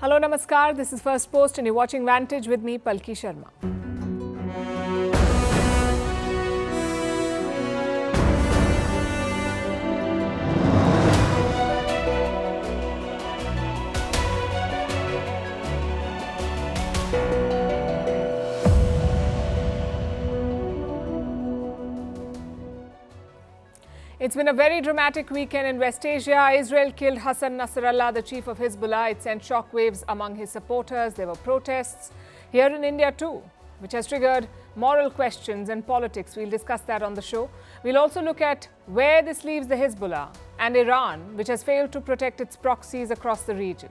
Hello, Namaskar. This is Firstpost and you're watching Vantage with me, Palki Sharma. It's been a very dramatic weekend in West Asia. Israel killed Hassan Nasrallah, the chief of Hezbollah. It sent shockwaves among his supporters. There were protests here in India too, which has triggered moral questions and politics. We'll discuss that on the show. We'll also look at where this leaves the Hezbollah and Iran, which has failed to protect its proxies across the region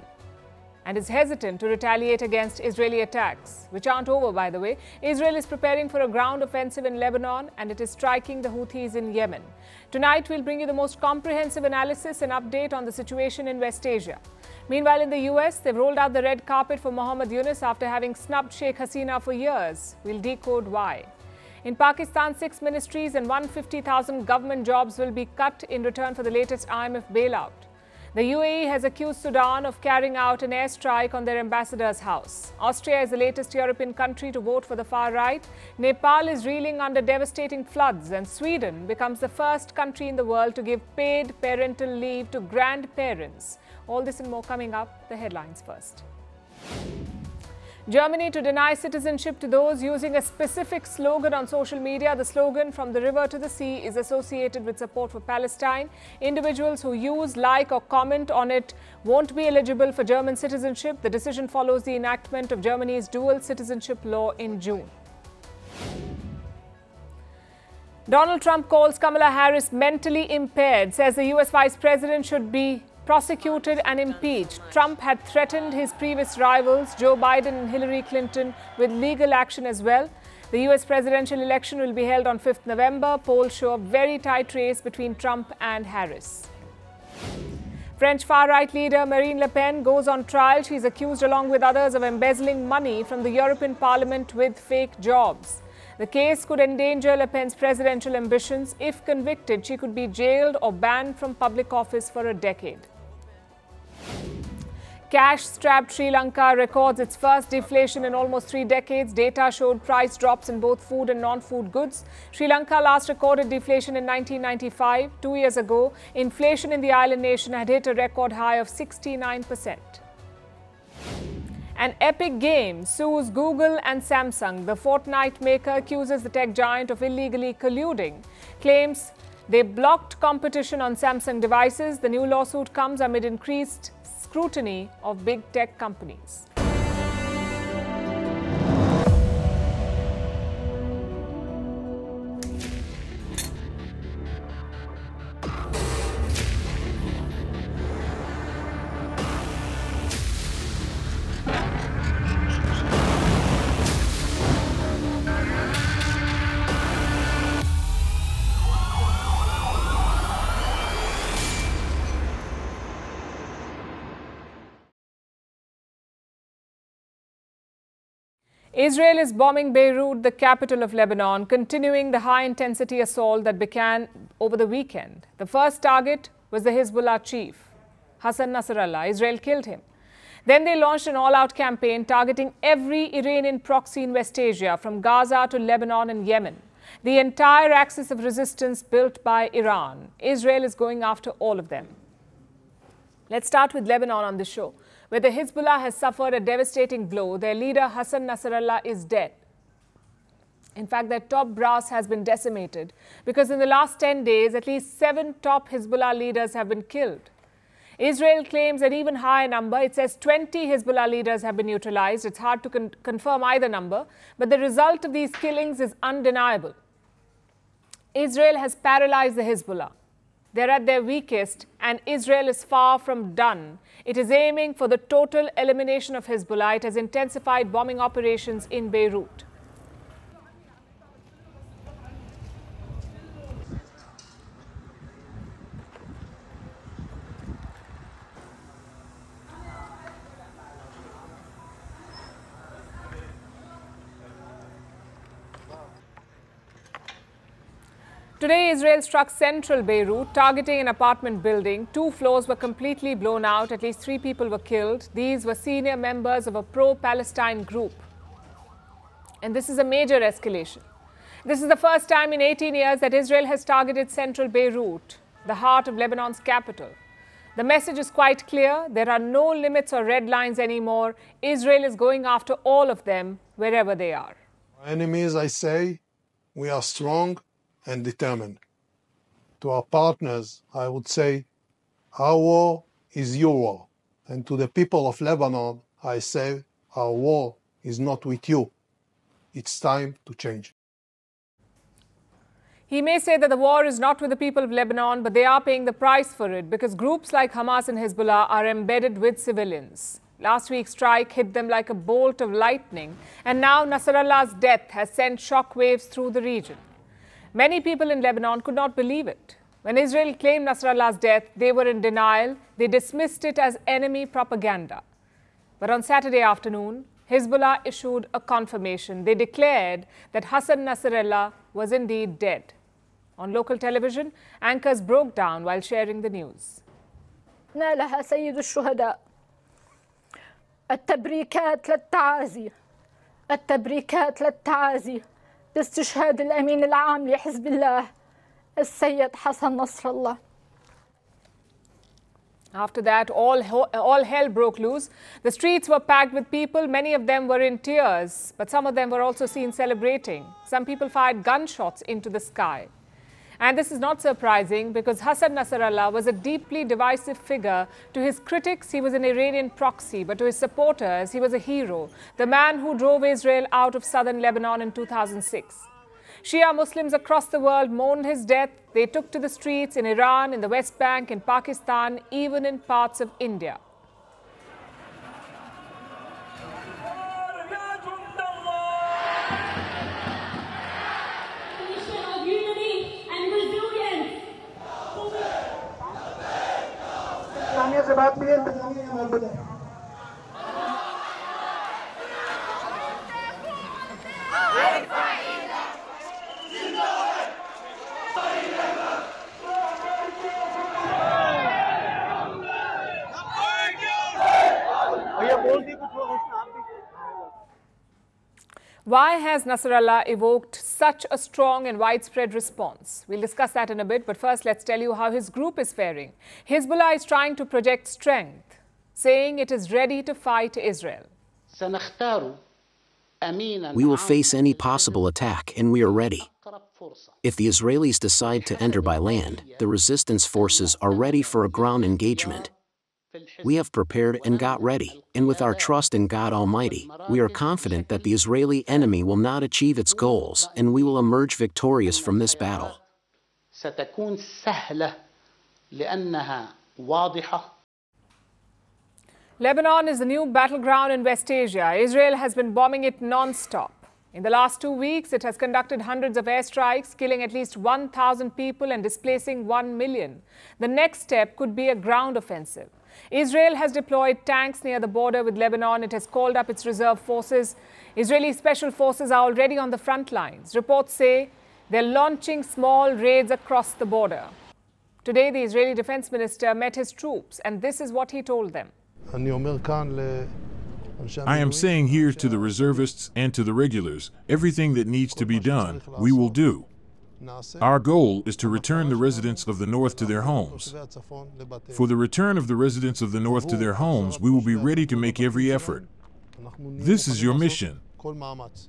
and is hesitant to retaliate against Israeli attacks, which aren't over, by the way. Israel is preparing for a ground offensive in Lebanon and it is striking the Houthis in Yemen. Tonight, we'll bring you the most comprehensive analysis and update on the situation in West Asia. Meanwhile, in the US, they've rolled out the red carpet for Mohammed Yunus after having snubbed Sheikh Hasina for years. We'll decode why. In Pakistan, 6 ministries and 150,000 government jobs will be cut in return for the latest IMF bailout. The UAE has accused Sudan of carrying out an airstrike on their ambassador's house. Austria is the latest European country to vote for the far right. Nepal is reeling under devastating floods, and Sweden becomes the first country in the world to give paid parental leave to grandparents. All this and more coming up. The headlines first. Germany to deny citizenship to those using a specific slogan on social media. The slogan, "From the river to the sea," is associated with support for Palestine. Individuals who use, like or comment on it won't be eligible for German citizenship. The decision follows the enactment of Germany's dual citizenship law in June. Donald Trump calls Kamala Harris mentally impaired, says the US Vice President should be prosecuted and impeached. Trump had threatened his previous rivals, Joe Biden and Hillary Clinton, with legal action as well. The US presidential election will be held on 5th November. Polls show a very tight race between Trump and Harris. French far-right leader Marine Le Pen goes on trial. She's accused, along with others, of embezzling money from the European Parliament with fake jobs. The case could endanger Le Pen's presidential ambitions. If convicted, she could be jailed or banned from public office for a decade. Cash-strapped Sri Lanka records its first deflation in almost 3 decades. Data showed price drops in both food and non-food goods. Sri Lanka last recorded deflation in 1995. 2 years ago, inflation in the island nation had hit a record high of 69%. An Epic Games sues Google and Samsung. The Fortnite maker accuses the tech giant of illegally colluding, claims they blocked competition on Samsung devices. The new lawsuit comes amid increased scrutiny of big tech companies. Israel is bombing Beirut, the capital of Lebanon, continuing the high-intensity assault that began over the weekend. The first target was the Hezbollah chief, Hassan Nasrallah. Israel killed him. Then they launched an all-out campaign targeting every Iranian proxy in West Asia, from Gaza to Lebanon and Yemen. The entire axis of resistance built by Iran. Israel is going after all of them. Let's start with Lebanon on the show, where the Hezbollah has suffered a devastating blow. Their leader, Hassan Nasrallah, is dead. In fact, their top brass has been decimated because in the last 10 days, at least 7 top Hezbollah leaders have been killed. Israel claims an even higher number. It says 20 Hezbollah leaders have been neutralized. It's hard to confirm either number, but the result of these killings is undeniable. Israel has paralyzed the Hezbollah. They're at their weakest, and Israel is far from done. It is aiming for the total elimination of Hezbollah. It has intensified bombing operations in Beirut. To Today, Israel struck central Beirut, targeting an apartment building. 2 floors were completely blown out. At least 3 people were killed. These were senior members of a pro-Palestine group. And this is a major escalation. This is the first time in 18 years that Israel has targeted central Beirut, the heart of Lebanon's capital. The message is quite clear. There are no limits or red lines anymore. Israel is going after all of them, wherever they are. Our enemies, I say, we are strong and determined. To our partners, I would say, our war is your war. And to the people of Lebanon, I say, our war is not with you. It's time to change. He may say that the war is not with the people of Lebanon, but they are paying the price for it because groups like Hamas and Hezbollah are embedded with civilians. Last week's strike hit them like a bolt of lightning, and now Nasrallah's death has sent shockwaves through the region. Many people in Lebanon could not believe it. When Israel claimed Nasrallah's death, they were in denial. They dismissed it as enemy propaganda. But on Saturday afternoon, Hezbollah issued a confirmation. They declared that Hassan Nasrallah was indeed dead. On local television, anchors broke down while sharing the news. نالها سيد الشهداء التبريكات للتعازي التبريكات للتعازي باستشهاد الأمين العام لحزب الله السيد حسن نصر الله. After that, all hell broke loose. The streets were packed with people. Many of them were in tears, but some of them were also seen celebrating. Some people fired gunshots into the sky. And this is not surprising because Hassan Nasrallah was a deeply divisive figure. To his critics, he was an Iranian proxy, but to his supporters, he was a hero, the man who drove Israel out of southern Lebanon in 2006. Shia Muslims across the world mourned his death. They took to the streets in Iran, in the West Bank, in Pakistan, even in parts of India. Why has Nasrallah evoked such a strong and widespread response? We'll discuss that in a bit, but first let's tell you how his group is faring. Hezbollah is trying to project strength, saying it is ready to fight Israel. We will face any possible attack, and we are ready. If the Israelis decide to enter by land, the resistance forces are ready for a ground engagement. We have prepared and got ready, and with our trust in God Almighty, we are confident that the Israeli enemy will not achieve its goals, and we will emerge victorious from this battle. Lebanon is the new battleground in West Asia. Israel has been bombing it non-stop. In the last 2 weeks, it has conducted hundreds of airstrikes, killing at least 1,000 people and displacing 1 million. The next step could be a ground offensive. Israel has deployed tanks near the border with Lebanon. It has called up its reserve forces. Israeli special forces are already on the front lines. Reports say they're launching small raids across the border. Today, the Israeli defense minister met his troops, and this is what he told them. I am saying here to the reservists and to the regulars, everything that needs to be done, we will do. Our goal is to return the residents of the North to their homes. For the return of the residents of the North to their homes, we will be ready to make every effort. This is your mission.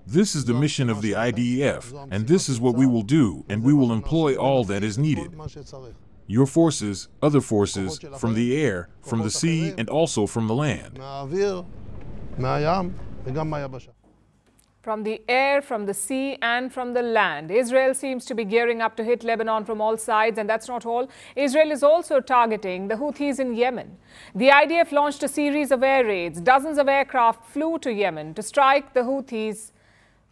This is the mission of the IDF, and this is what we will do, and we will employ all that is needed. Your forces, other forces, from the air, from the sea, and also from the land. From the air, from the sea, and from the land. Israel seems to be gearing up to hit Lebanon from all sides, and that's not all. Israel is also targeting the Houthis in Yemen. The IDF launched a series of air raids. Dozens of aircraft flew to Yemen to strike the Houthis,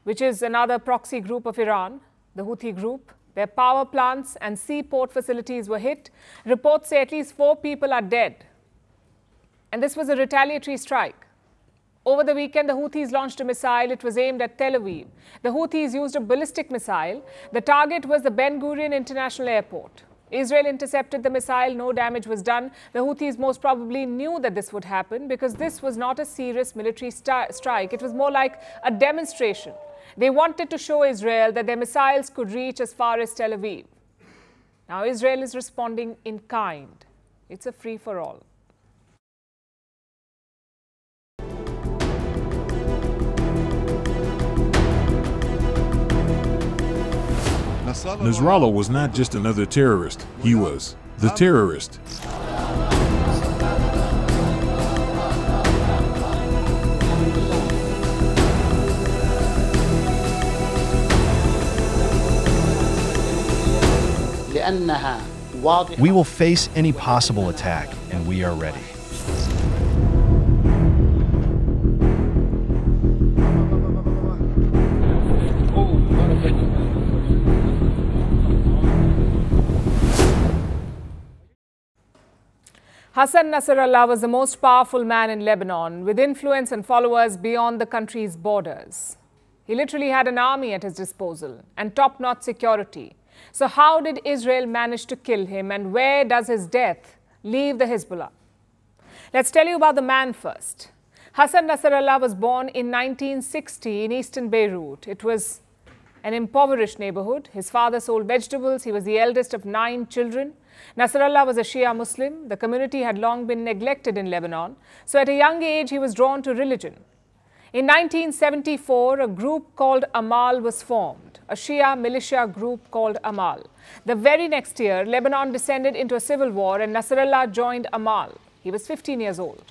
which is another proxy group of Iran, the Houthi group. Their power plants and seaport facilities were hit. Reports say at least 4 people are dead. And this was a retaliatory strike. Over the weekend, the Houthis launched a missile. It was aimed at Tel Aviv. The Houthis used a ballistic missile. The target was the Ben Gurion International Airport. Israel intercepted the missile. No damage was done. The Houthis most probably knew that this would happen because this was not a serious military strike. It was more like a demonstration. They wanted to show Israel that their missiles could reach as far as Tel Aviv. Now Israel is responding in kind. It's a free-for-all. Nasrallah was not just another terrorist, he was the terrorist. We will face any possible attack, and we are ready. Hassan Nasrallah was the most powerful man in Lebanon, with influence and followers beyond the country's borders. He literally had an army at his disposal and top-notch security. So how did Israel manage to kill him, and where does his death leave the Hezbollah? Let's tell you about the man first. Hassan Nasrallah was born in 1960 in eastern Beirut. It was an impoverished neighborhood. His father sold vegetables. He was the eldest of 9 children. Nasrallah was a Shia Muslim. The community had long been neglected in Lebanon. So at a young age, he was drawn to religion. In 1974, a group called Amal was formed, a Shia militia group called Amal. The very next year, Lebanon descended into a civil war and Nasrallah joined Amal. He was 15 years old.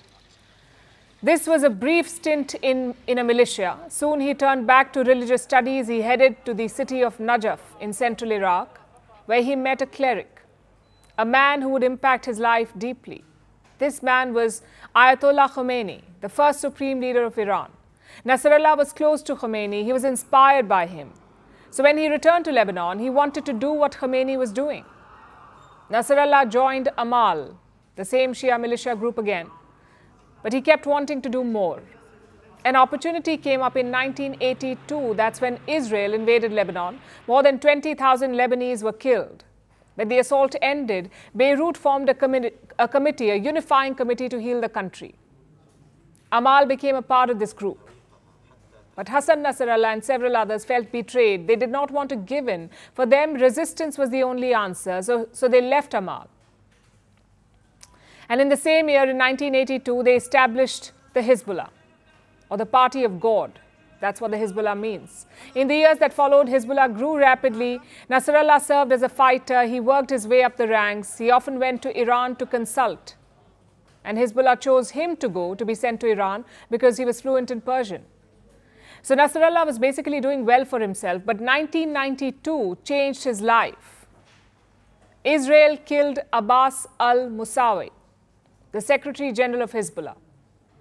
This was a brief stint in a militia. Soon he turned back to religious studies. He headed to the city of Najaf in central Iraq, where he met a cleric, a man who would impact his life deeply. This man was Ayatollah Khomeini, the first supreme leader of Iran. Nasrallah was close to Khomeini. He was inspired by him. So when he returned to Lebanon, he wanted to do what Khomeini was doing. Nasrallah joined Amal, the same Shia militia group again. But he kept wanting to do more. An opportunity came up in 1982. That's when Israel invaded Lebanon. More than 20,000 Lebanese were killed. When the assault ended, Beirut formed a committee, a unifying committee to heal the country. Amal became a part of this group. But Hassan Nasrallah and several others felt betrayed. They did not want to give in. For them, resistance was the only answer. So they left Amal. And in the same year, in 1982, they established the Hezbollah, or the Party of God. That's what the Hezbollah means. In the years that followed, Hezbollah grew rapidly. Nasrallah served as a fighter. He worked his way up the ranks. He often went to Iran to consult. And Hezbollah chose him to go to be sent to Iran because he was fluent in Persian. So Nasrallah was basically doing well for himself. But 1992 changed his life. Israel killed Abbas al-Musawi, the Secretary General of Hezbollah.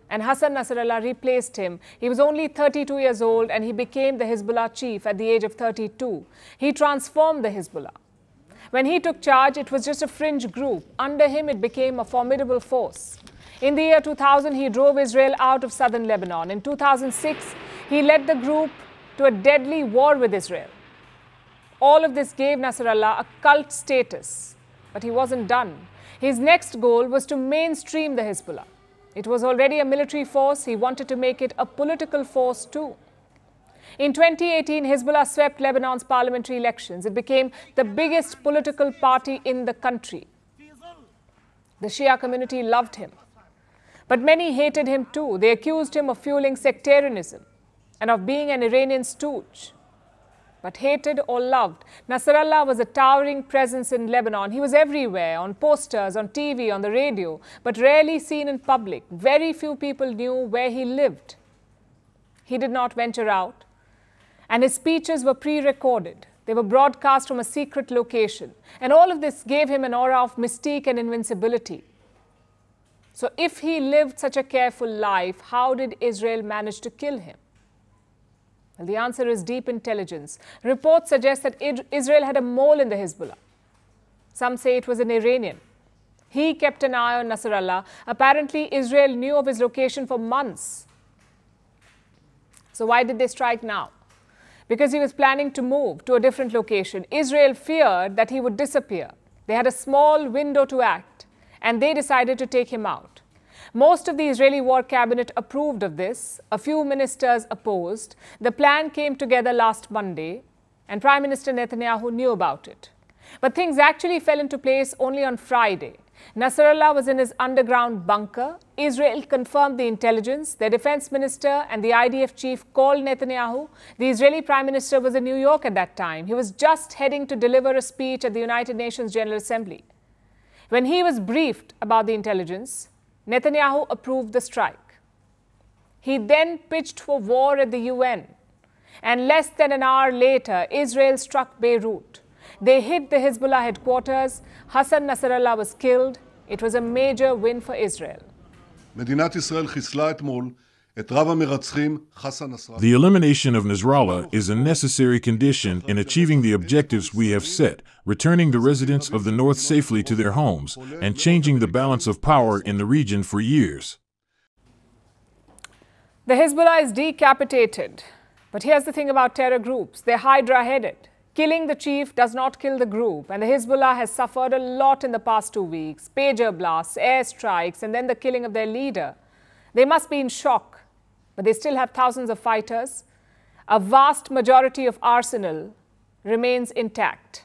And Hassan Nasrallah replaced him. He was only 32 years old and he became the Hezbollah chief at the age of 32. He transformed the Hezbollah. When he took charge, it was just a fringe group. Under him, it became a formidable force. In the year 2000, he drove Israel out of southern Lebanon. In 2006, he led the group to a deadly war with Israel. All of this gave Nasrallah a cult status, but he wasn't done. His next goal was to mainstream the Hezbollah. It was already a military force. He wanted to make it a political force too. In 2018, Hezbollah swept Lebanon's parliamentary elections. It became the biggest political party in the country. The Shia community loved him. But many hated him too. They accused him of fueling sectarianism and of being an Iranian stooge. But hated or loved, Nasrallah was a towering presence in Lebanon. He was everywhere, on posters, on TV, on the radio, but rarely seen in public. Very few people knew where he lived. He did not venture out, and his speeches were pre-recorded. They were broadcast from a secret location, and all of this gave him an aura of mystique and invincibility. So if he lived such a careful life, how did Israel manage to kill him? Well, the answer is deep intelligence. Reports suggest that Israel had a mole in the Hezbollah. Some say it was an Iranian. He kept an eye on Nasrallah. Apparently, Israel knew of his location for months. So why did they strike now? Because he was planning to move to a different location. Israel feared that he would disappear. They had a small window to act, and they decided to take him out. Most of the Israeli war cabinet approved of this. A few ministers opposed. The plan came together last Monday, and Prime Minister Netanyahu knew about it. But things actually fell into place only on Friday. Nasrallah was in his underground bunker. Israel confirmed the intelligence. Their defense minister and the IDF chief called Netanyahu. The Israeli prime minister was in New York at that time. He was just heading to deliver a speech at the United Nations General Assembly. When he was briefed about the intelligence, Netanyahu approved the strike. He then pitched for war at the UN. And less than an hour later, Israel struck Beirut. They hit the Hezbollah headquarters. Hassan Nasrallah was killed. It was a major win for Israel. The elimination of Nasrallah is a necessary condition in achieving the objectives we have set, returning the residents of the north safely to their homes, and changing the balance of power in the region for years. The Hezbollah is decapitated. But here's the thing about terror groups. They're Hydra-headed. Killing the chief does not kill the group, and the Hezbollah has suffered a lot in the past 2 weeks. Pager blasts, airstrikes, and then the killing of their leader. They must be in shock, but they still have thousands of fighters. A vast majority of arsenal remains intact.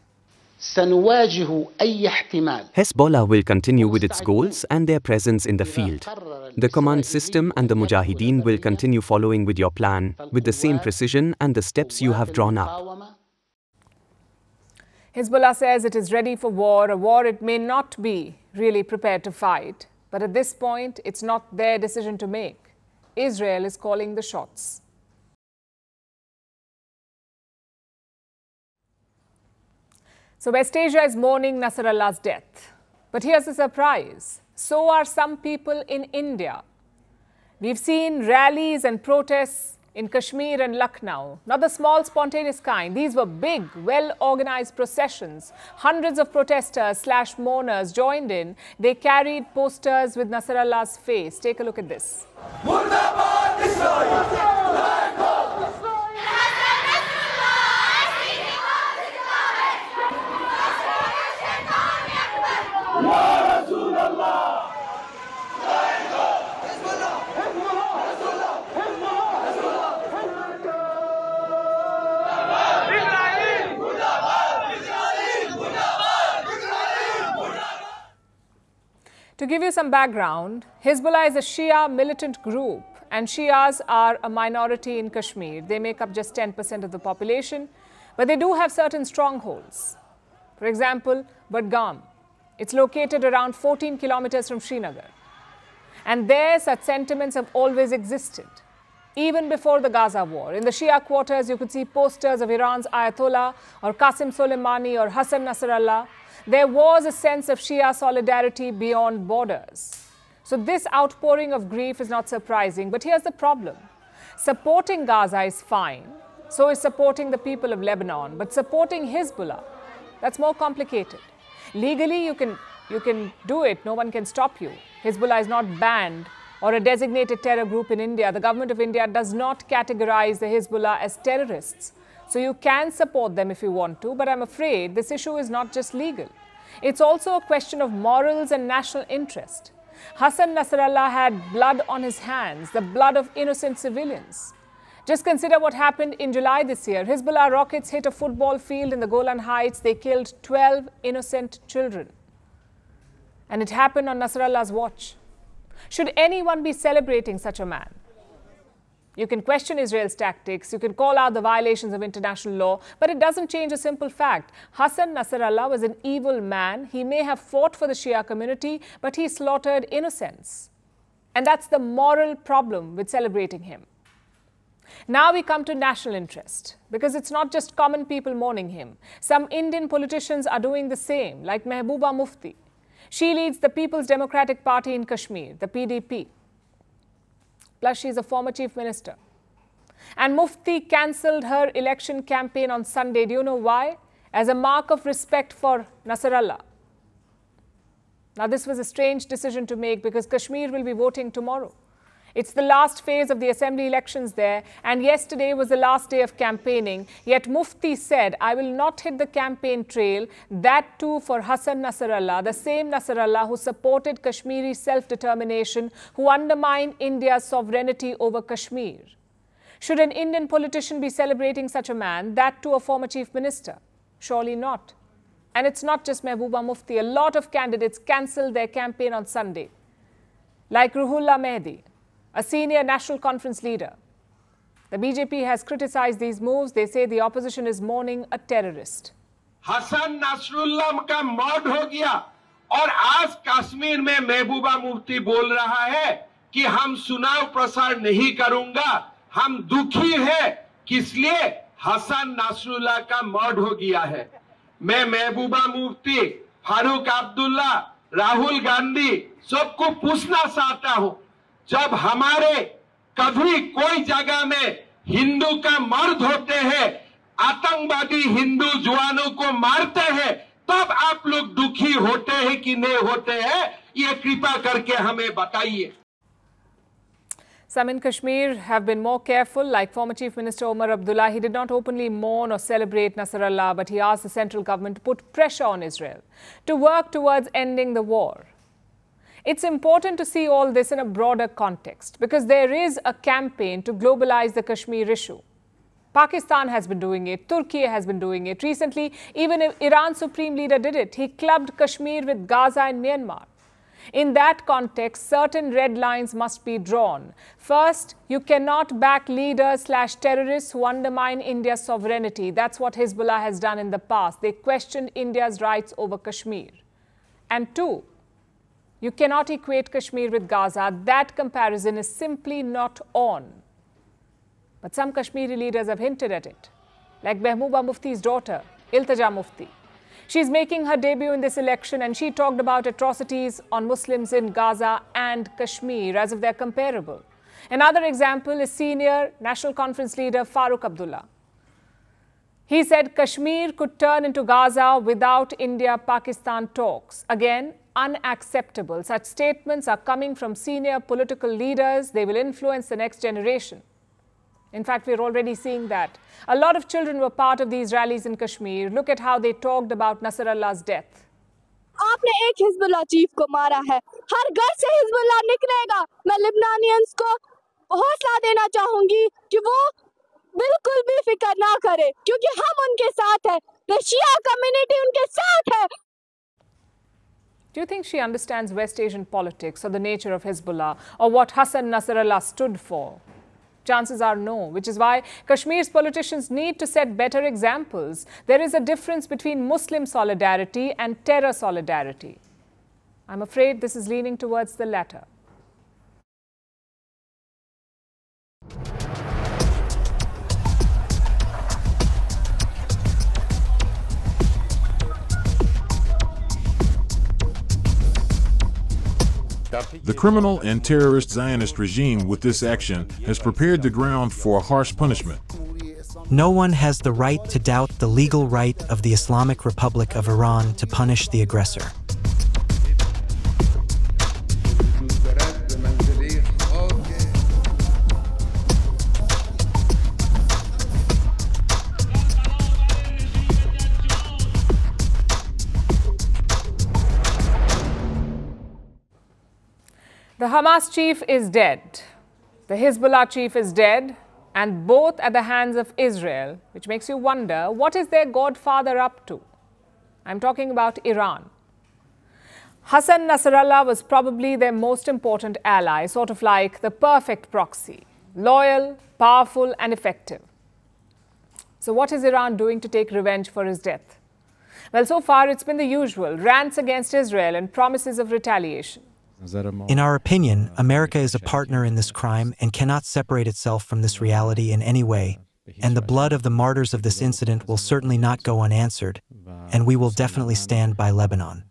Hezbollah will continue with its goals and their presence in the field. The command system and the Mujahideen will continue following with your plan, with the same precision and the steps you have drawn up. Hezbollah says it is ready for war, a war it may not be really prepared to fight. But at this point, it's not their decision to make. Israel is calling the shots. So West Asia is mourning Nasrallah's death. But here's the surprise. So are some people in India. We've seen rallies and protests in Kashmir and Lucknow. Not the small, spontaneous kind. These were big, well-organized processions. Hundreds of protesters / mourners joined in. They carried posters with Nasrallah's face. Take a look at this. To give you some background, Hezbollah is a Shia militant group, and Shias are a minority in Kashmir. They make up just 10% of the population, but they do have certain strongholds. For example, Budgam. It's located around 14 kilometers from Srinagar. And there, such sentiments have always existed, even before the Gaza war. In the Shia quarters, you could see posters of Iran's Ayatollah or Qasim Soleimani or Hassan Nasrallah. There was a sense of Shia solidarity beyond borders. So this outpouring of grief is not surprising. But here's the problem. Supporting Gaza is fine. So is supporting the people of Lebanon. But supporting Hezbollah, that's more complicated. Legally, you can do it. No one can stop you. Hezbollah is not banned or a designated terror group in India. The government of India does not categorize the Hezbollah as terrorists. So you can support them if you want to, but I'm afraid this issue is not just legal. It's also a question of morals and national interest. Hassan Nasrallah had blood on his hands, the blood of innocent civilians. Just consider what happened in July this year. Hezbollah rockets hit a football field in the Golan Heights. They killed 12 innocent children. And it happened on Nasrallah's watch. Should anyone be celebrating such a man? You can question Israel's tactics, you can call out the violations of international law, but it doesn't change a simple fact. Hassan Nasrallah was an evil man. He may have fought for the Shia community, but he slaughtered innocents. And that's the moral problem with celebrating him. Now we come to national interest, because it's not just common people mourning him. Some Indian politicians are doing the same, like Mehbooba Mufti. She leads the People's Democratic Party in Kashmir, the PDP. Plus, she is a former chief minister. And Mufti cancelled her election campaign on Sunday. Do you know why? As a mark of respect for Nasrallah. Now, this was a strange decision to make because Kashmir will be voting tomorrow. It's the last phase of the assembly elections there, and yesterday was the last day of campaigning. Yet Mufti said, I will not hit the campaign trail, that too for Hassan Nasrallah, the same Nasrallah who supported Kashmiri self-determination, who undermined India's sovereignty over Kashmir. Should an Indian politician be celebrating such a man, that too a former chief minister? Surely not. And it's not just Mehbooba Mufti. A lot of candidates cancelled their campaign on Sunday, like Ruhullah Mehdi, a senior National Conference leader. The BJP has criticized these moves. They say the opposition is mourning a terrorist. Hassan Nasrallah का मौत हो गया और आज कश्मीर में महबूबा मुफ्ती बोल रहा है कि हम चुनाव प्रसार नहीं करूंगा, हम दुखी हैं, किस लिए हसन नसरुल्लाह का मौत हो गया है। मैं महबूबा मुफ्ती, फारूक अब्दुल्ला, राहुल गांधी सबको पूछना चाहता हूं, जब हमारे कभी कोई जगह में हिंदू का मर्द होते हैं, आतंकवादी हिंदू जवानों को मारते हैं, तब आप लोग दुखी होते हैं कि नहीं होते हैं, ये कृपा करके हमें बताइए। Some in Kashmir have been more careful, like former Chief Minister Omar Abdullah. He did not openly mourn or celebrate Nasrallah, but he asked the central government to put pressure on Israel to work towards ending the war. It's important to see all this in a broader context because there is a campaign to globalize the Kashmir issue. Pakistan has been doing it, Turkey has been doing it. Recently, even Iran's supreme leader did it. He clubbed Kashmir with Gaza and Myanmar. In that context, certain red lines must be drawn. First, you cannot back leaders/terrorists who undermine India's sovereignty. That's what Hezbollah has done in the past. They questioned India's rights over Kashmir. And two, you cannot equate Kashmir with Gaza. That comparison is simply not on. But some Kashmiri leaders have hinted at it, like Mehbooba Mufti's daughter, Iltija Mufti. She's making her debut in this election and she talked about atrocities on Muslims in Gaza and Kashmir as if they're comparable. Another example is senior National Conference leader Farooq Abdullah. He said Kashmir could turn into Gaza without India-Pakistan talks. Again, unacceptable. Such statements are coming from senior political leaders. They will influence the next generation. In fact, we're already seeing that. A lot of children were part of these rallies in Kashmir. Look at how they talked about Nasrallah's death. आपने एक Hezbollah chief को मारा है, हर घर से Hezbollah निकलेगा। मैं लिबनानियंस को हौसला देना चाहूंगी कि वो बिल्कुल भी फिक्र ना करे, क्योंकि हम उनके साथ हैं। The Shia community उनके साथ है। Do you think she understands West Asian politics or the nature of Hezbollah or what Hassan Nasrallah stood for? Chances are no, which is why Kashmir's politicians need to set better examples. There is a difference between Muslim solidarity and terror solidarity. I'm afraid this is leaning towards the latter. The criminal and terrorist Zionist regime with this action has prepared the ground for a harsh punishment. No one has the right to doubt the legal right of the Islamic Republic of Iran to punish the aggressor. The Hamas chief is dead, the Hezbollah chief is dead, and both at the hands of Israel, which makes you wonder, what is their godfather up to? I'm talking about Iran. Hassan Nasrallah was probably their most important ally, sort of like the perfect proxy, loyal, powerful, and effective. So what is Iran doing to take revenge for his death? Well, so far it's been the usual, rants against Israel and promises of retaliation. In our opinion, America is a partner in this crime and cannot separate itself from this reality in any way. And the blood of the martyrs of this incident will certainly not go unanswered. And we will definitely stand by Lebanon.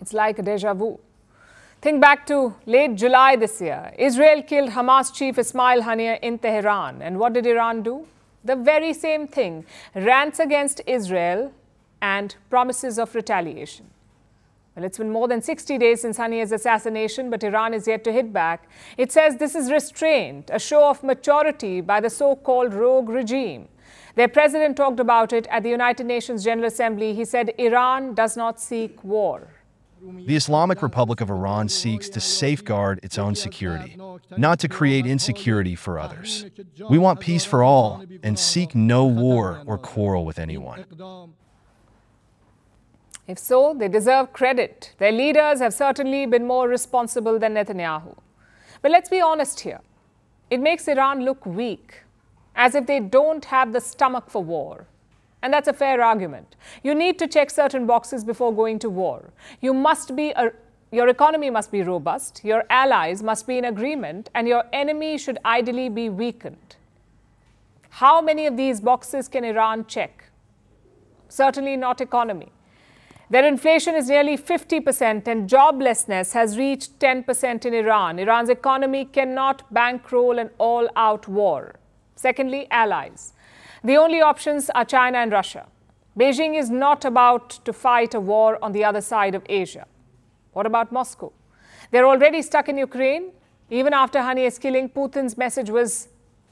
It's like a déjà vu. Think back to late July this year. Israel killed Hamas chief Ismail Haniyeh in Tehran. And what did Iran do? The very same thing. Rants against Israel and promises of retaliation. Well, it's been more than 60 days since Haniyeh's assassination, but Iran is yet to hit back. It says this is restraint, a show of maturity by the so-called rogue regime. Their president talked about it at the United Nations General Assembly. He said Iran does not seek war. The Islamic Republic of Iran seeks to safeguard its own security, not to create insecurity for others. We want peace for all and seek no war or quarrel with anyone. If so, they deserve credit. Their leaders have certainly been more responsible than Netanyahu. But let's be honest here. It makes Iran look weak, as if they don't have the stomach for war. And that's a fair argument. You need to check certain boxes before going to war. Your economy must be robust, your allies must be in agreement, and your enemy should ideally be weakened. How many of these boxes can Iran check? Certainly not economy. Their inflation is nearly 50% and joblessness has reached 10% in Iran. Iran's economy cannot bankroll an all-out war. Secondly, allies. The only options are China and Russia. Beijing is not about to fight a war on the other side of Asia. What about Moscow? They're already stuck in Ukraine. Even after Haniyeh's killing, Putin's message was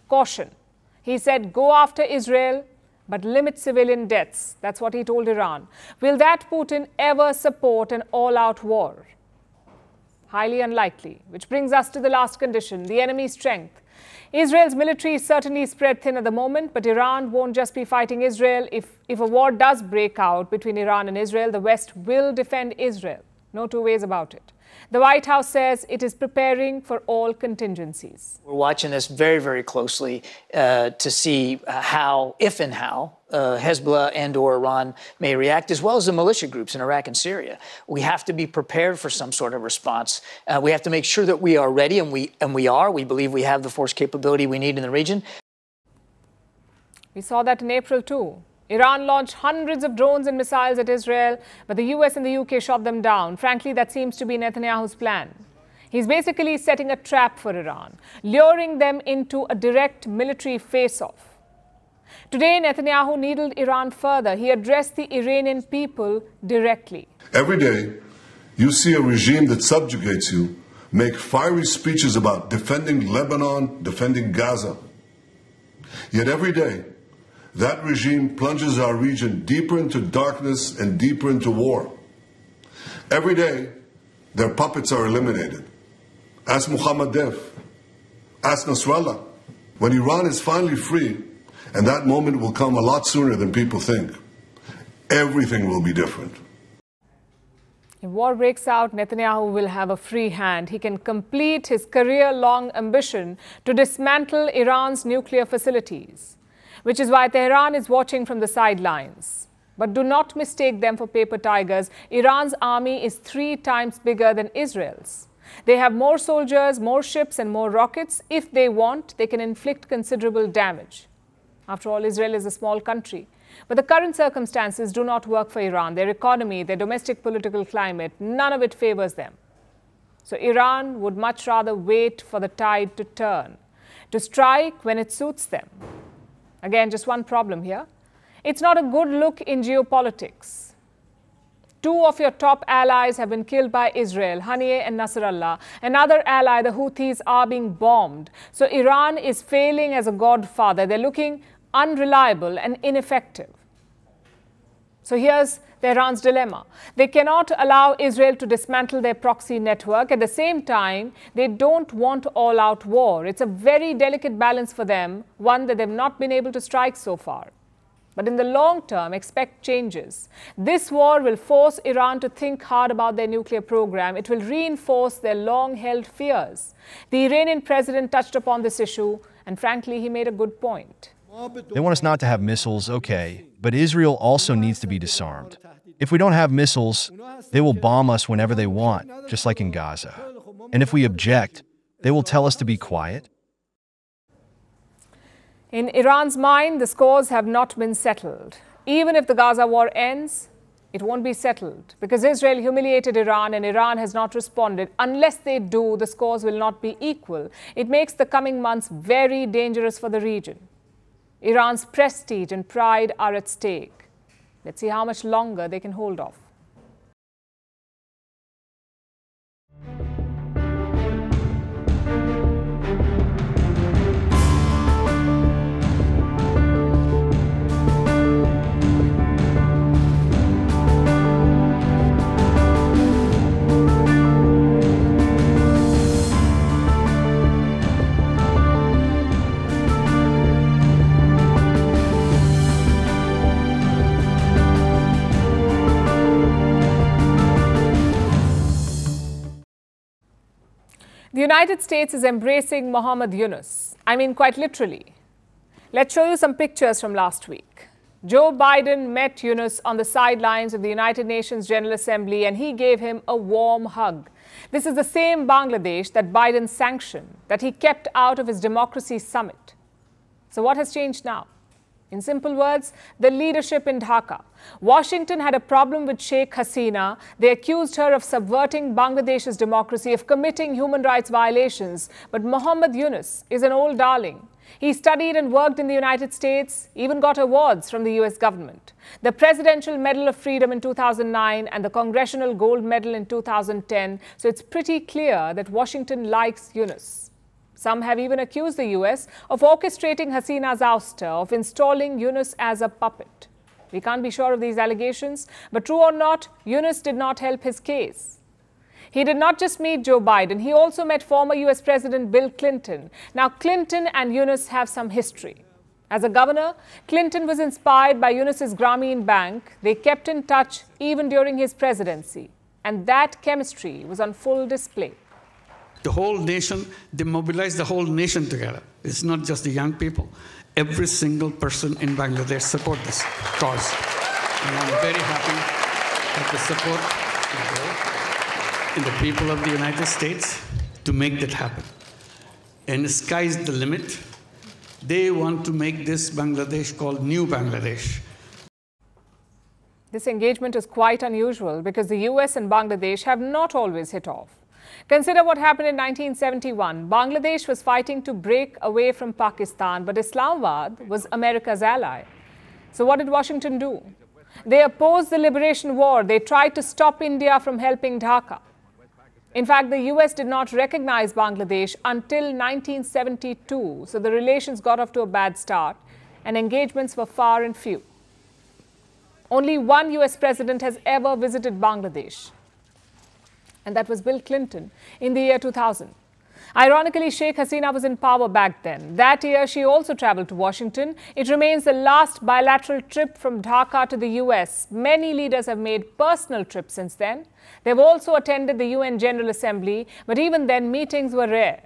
caution. He said, go after Israel, but limit civilian deaths. That's what he told Iran. Will that Putin ever support an all-out war? Highly unlikely. Which brings us to the last condition, the enemy's strength. Israel's military is certainly spread thin at the moment, but Iran won't just be fighting Israel. If a war does break out between Iran and Israel, the West will defend Israel. No two ways about it. The White House says it is preparing for all contingencies. We're watching this very, very closely to see how, if and how, Hezbollah and or Iran may react, as well as the militia groups in Iraq and Syria. We have to be prepared for some sort of response. We have to make sure that we are ready, and we are. We believe we have the force capability we need in the region. We saw that in April too. Iran launched hundreds of drones and missiles at Israel, but the US and the UK shot them down. Frankly, that seems to be Netanyahu's plan. He's basically setting a trap for Iran, luring them into a direct military face-off. Today, Netanyahu needled Iran further. He addressed the Iranian people directly. Every day, you see a regime that subjugates you make fiery speeches about defending Lebanon, defending Gaza. Yet every day, that regime plunges our region deeper into darkness and deeper into war. Every day, their puppets are eliminated. Ask Mohammed Def. Ask Nasrallah. When Iran is finally free, and that moment will come a lot sooner than people think, everything will be different. If war breaks out, Netanyahu will have a free hand. He can complete his career-long ambition to dismantle Iran's nuclear facilities, which is why Tehran is watching from the sidelines. But do not mistake them for paper tigers. Iran's army is 3 times bigger than Israel's. They have more soldiers, more ships and more rockets. If they want, they can inflict considerable damage. After all, Israel is a small country. But the current circumstances do not work for Iran. Their economy, their domestic political climate, none of it favors them. So Iran would much rather wait for the tide to turn, to strike when it suits them. Again, just one problem here. It's not a good look in geopolitics. 2 of your top allies have been killed by Israel, Haniyeh and Nasrallah. Another ally, the Houthis, are being bombed. So Iran is failing as a godfather. They're looking unreliable and ineffective. So here's Tehran's dilemma. They cannot allow Israel to dismantle their proxy network. At the same time, they don't want all-out war. It's a very delicate balance for them, one that they've not been able to strike so far. But in the long term, expect changes. This war will force Iran to think hard about their nuclear program. It will reinforce their long-held fears. The Iranian president touched upon this issue, and frankly, he made a good point. They want us not to have missiles, okay, but Israel also needs to be disarmed. If we don't have missiles, they will bomb us whenever they want, just like in Gaza. And if we object, they will tell us to be quiet. In Iran's mind, the scores have not been settled. Even if the Gaza war ends, it won't be settled because Israel humiliated Iran and Iran has not responded. Unless they do, the scores will not be equal. It makes the coming months very dangerous for the region. Iran's prestige and pride are at stake. Let's see how much longer they can hold off. The United States is embracing Mohammed Yunus. I mean, quite literally. Let's show you some pictures from last week. Joe Biden met Yunus on the sidelines of the United Nations General Assembly and he gave him a warm hug. This is the same Bangladesh that Biden sanctioned, that he kept out of his democracy summit. So what has changed now? In simple words, the leadership in Dhaka. Washington had a problem with Sheikh Hasina. They accused her of subverting Bangladesh's democracy, of committing human rights violations. But Mohammed Yunus is an old darling. He studied and worked in the United States, even got awards from the US government. The Presidential Medal of Freedom in 2009 and the Congressional Gold Medal in 2010. So it's pretty clear that Washington likes Yunus. Some have even accused the US of orchestrating Hasina's ouster, of installing Yunus as a puppet. We can't be sure of these allegations, but true or not, Yunus did not help his case. He did not just meet Joe Biden, he also met former US President Bill Clinton. Now, Clinton and Yunus have some history. As a governor, Clinton was inspired by Yunus's Grameen Bank. They kept in touch even during his presidency. And that chemistry was on full display. The whole nation, they mobilized the whole nation together. It's not just the young people. Every single person in Bangladesh support this cause. And I'm very happy that the support in the people of the United States to make that happen. And the sky's the limit. They want to make this Bangladesh called New Bangladesh. This engagement is quite unusual because the US and Bangladesh have not always hit off. Consider what happened in 1971. Bangladesh was fighting to break away from Pakistan, but Islamabad was America's ally. So what did Washington do? They opposed the liberation war. They tried to stop India from helping Dhaka. In fact, the US did not recognize Bangladesh until 1972, so the relations got off to a bad start and engagements were far and few. Only one US president has ever visited Bangladesh, and that was Bill Clinton in the year 2000. Ironically, Sheikh Hasina was in power back then. That year, she also traveled to Washington. It remains the last bilateral trip from Dhaka to the US. Many leaders have made personal trips since then. They've also attended the UN General Assembly, but even then, meetings were rare.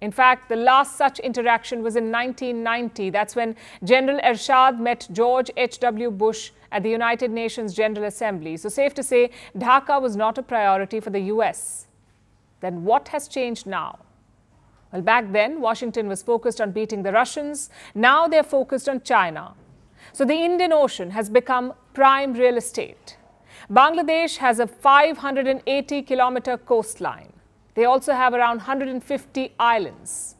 In fact, the last such interaction was in 1990. That's when General Ershad met George H.W. Bush at the United Nations General Assembly. So safe to say, Dhaka was not a priority for the US. Then what has changed now? Well, back then, Washington was focused on beating the Russians. Now they're focused on China. So the Indian Ocean has become prime real estate. Bangladesh has a 580-kilometer coastline. They also have around 150 islands.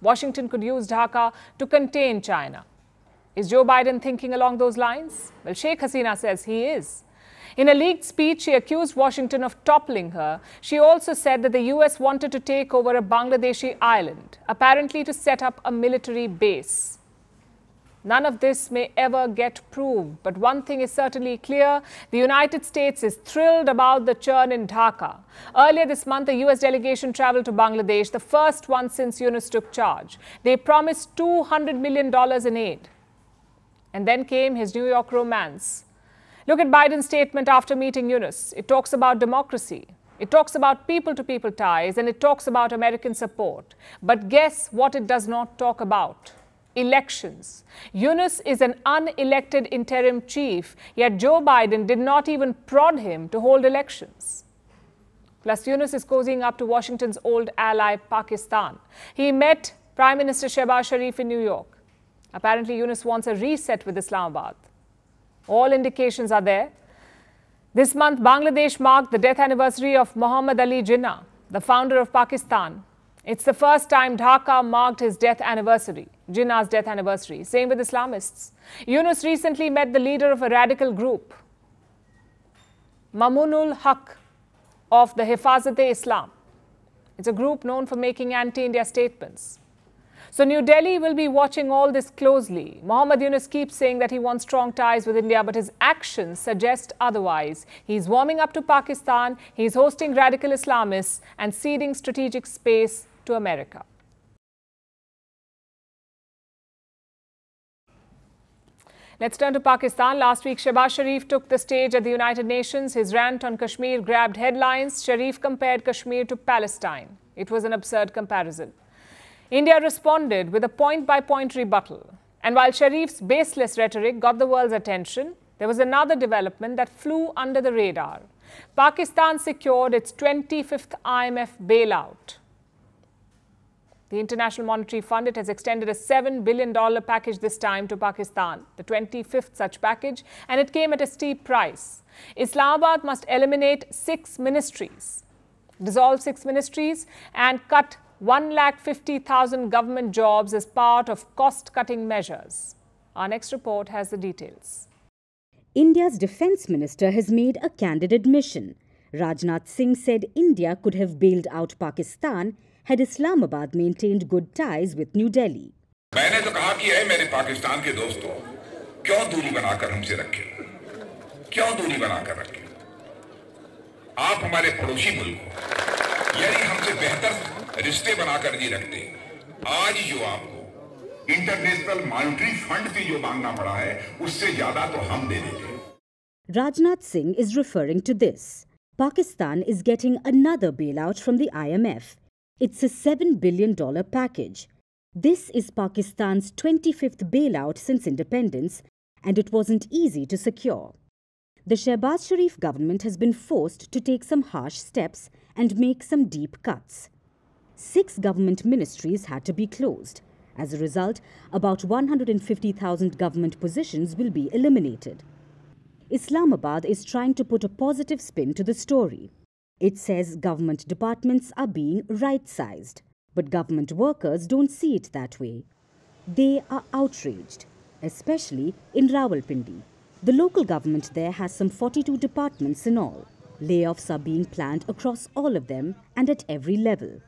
Washington could use Dhaka to contain China. Is Joe Biden thinking along those lines? Well, Sheikh Hasina says he is. In a leaked speech, she accused Washington of toppling her. She also said that the US wanted to take over a Bangladeshi island, apparently to set up a military base. None of this may ever get proved, but one thing is certainly clear. The United States is thrilled about the churn in Dhaka. Earlier this month, a US delegation traveled to Bangladesh, the first one since Yunus took charge. They promised $200 million in aid. And then came his New York romance. Look at Biden's statement after meeting Yunus. It talks about democracy. It talks about people-to-people ties, and it talks about American support. But guess what it does not talk about? Elections. Yunus is an unelected interim chief, yet Joe Biden did not even prod him to hold elections. Plus, Yunus is cozying up to Washington's old ally, Pakistan. He met Prime Minister Shehbaz Sharif in New York. Apparently, Yunus wants a reset with Islamabad. All indications are there. This month, Bangladesh marked the death anniversary of Muhammad Ali Jinnah, the founder of Pakistan. It's the first time Dhaka marked his death anniversary, Jinnah's death anniversary. Same with Islamists. Yunus recently met the leader of a radical group, Mamunul Haq of the Hifazat-e-Islam. It's a group known for making anti-India statements. So New Delhi will be watching all this closely. Mohammed Yunus keeps saying that he wants strong ties with India, but his actions suggest otherwise. He's warming up to Pakistan, he's hosting radical Islamists and ceding strategic space to America. Let's turn to Pakistan. Last week, Shehbaz Sharif took the stage at the United Nations. His rant on Kashmir grabbed headlines. Sharif compared Kashmir to Palestine. It was an absurd comparison. India responded with a point-by-point rebuttal. And while Sharif's baseless rhetoric got the world's attention, there was another development that flew under the radar. Pakistan secured its 25th IMF bailout. The International Monetary Fund, it has extended a $7 billion package this time to Pakistan, the 25th such package, and it came at a steep price. Islamabad must eliminate 6 ministries, dissolve 6 ministries, and cut 150,000 government jobs as part of cost-cutting measures. Our next report has the details. India's defence minister has made a candid admission. Rajnath Singh said India could have bailed out Pakistan had Islamabad maintained good ties with New Delhi. मैंने तो कहा कि ऐ मेरे पाकिस्तान के दोस्तों, क्यों दूरी बनाकर हमसे रखे? क्यों दूरी बनाकर रखे? आप हमारे पड़ोसी मुल्क हो, यदि हमसे बेहतर रिश्ते बनाकर नहीं रखते, आज जो आपको इंटरनेशनल मॉनेटरी फंड से जो मांगना पड़ा है, उससे ज्यादा तो हम दे देंगे. Rajnath Singh is referring to this. Pakistan is getting another bailout from the IMF. It's a $7 billion package. This is Pakistan's 25th bailout since independence, and it wasn't easy to secure. The Shehbaz Sharif government has been forced to take some harsh steps and make some deep cuts. 6 government ministries had to be closed. As a result, about 150,000 government positions will be eliminated. Islamabad is trying to put a positive spin to the story. It says government departments are being right-sized, but government workers don't see it that way. They are outraged, especially in Rawalpindi. The local government there has some 42 departments in all. Layoffs are being planned across all of them and at every level.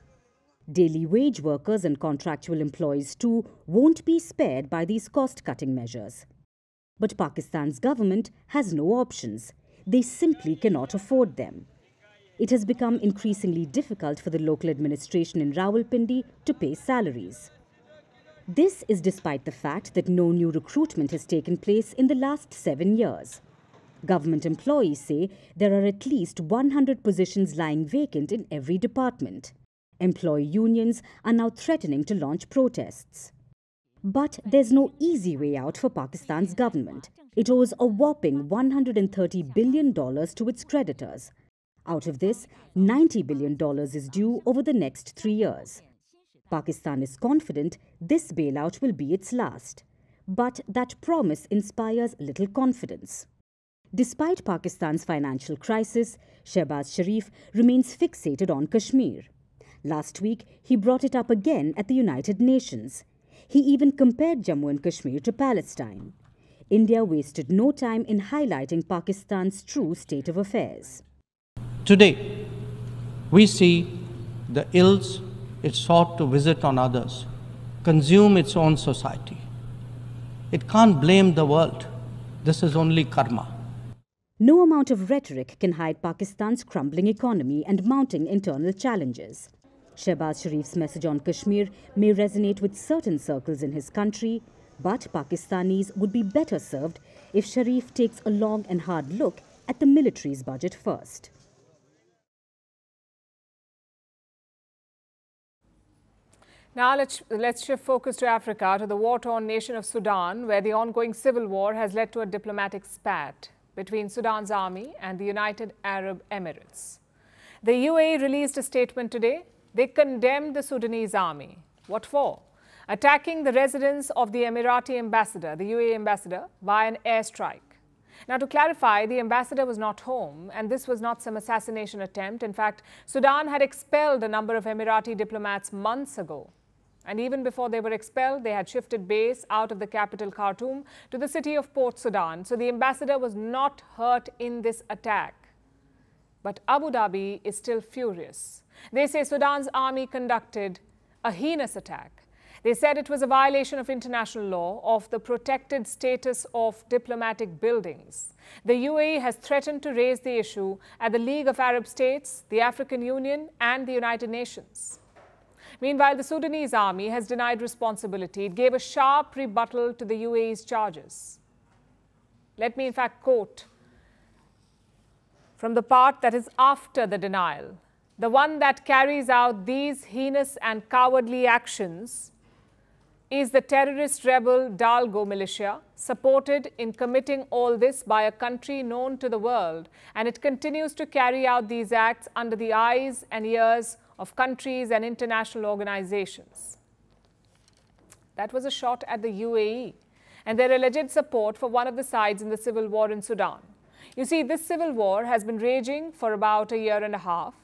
Daily wage workers and contractual employees too won't be spared by these cost-cutting measures. But Pakistan's government has no options. They simply cannot afford them. It has become increasingly difficult for the local administration in Rawalpindi to pay salaries. This is despite the fact that no new recruitment has taken place in the last 7 years. Government employees say there are at least 100 positions lying vacant in every department. Employee unions are now threatening to launch protests. But there's no easy way out for Pakistan's government. It owes a whopping $130 billion to its creditors. Out of this, $90 billion is due over the next 3 years. Pakistan is confident this bailout will be its last. But that promise inspires little confidence. Despite Pakistan's financial crisis, Shehbaz Sharif remains fixated on Kashmir. Last week, he brought it up again at the United Nations. He even compared Jammu and Kashmir to Palestine. India wasted no time in highlighting Pakistan's true state of affairs. Today, we see the ills it sought to visit on others, consume its own society. It can't blame the world. This is only karma. No amount of rhetoric can hide Pakistan's crumbling economy and mounting internal challenges. Shehbaz Sharif's message on Kashmir may resonate with certain circles in his country, but Pakistanis would be better served if Sharif takes a long and hard look at the military's budget first. Now let's shift focus to Africa, to the war-torn nation of Sudan, where the ongoing civil war has led to a diplomatic spat between Sudan's army and the United Arab Emirates. The UAE released a statement today. They condemned the Sudanese army. What for? Attacking the residence of the Emirati ambassador, the UAE ambassador, by an airstrike. Now, to clarify, the ambassador was not home, and this was not some assassination attempt. In fact, Sudan had expelled a number of Emirati diplomats months ago. And even before they were expelled, they had shifted base out of the capital Khartoum to the city of Port Sudan. So the ambassador was not hurt in this attack. But Abu Dhabi is still furious. They say Sudan's army conducted a heinous attack. They said it was a violation of international law of the protected status of diplomatic buildings. The UAE has threatened to raise the issue at the League of Arab States, the African Union, and the United Nations. Meanwhile, the Sudanese army has denied responsibility. It gave a sharp rebuttal to the UAE's charges. Let me in fact quote from the part that is after the denial. The one that carries out these heinous and cowardly actions is the terrorist rebel Dalgo militia, supported in committing all this by a country known to the world, and it continues to carry out these acts under the eyes and ears of countries and international organizations. That was a shot at the UAE and their alleged support for one of the sides in the civil war in Sudan. You see, this civil war has been raging for about a year and a half.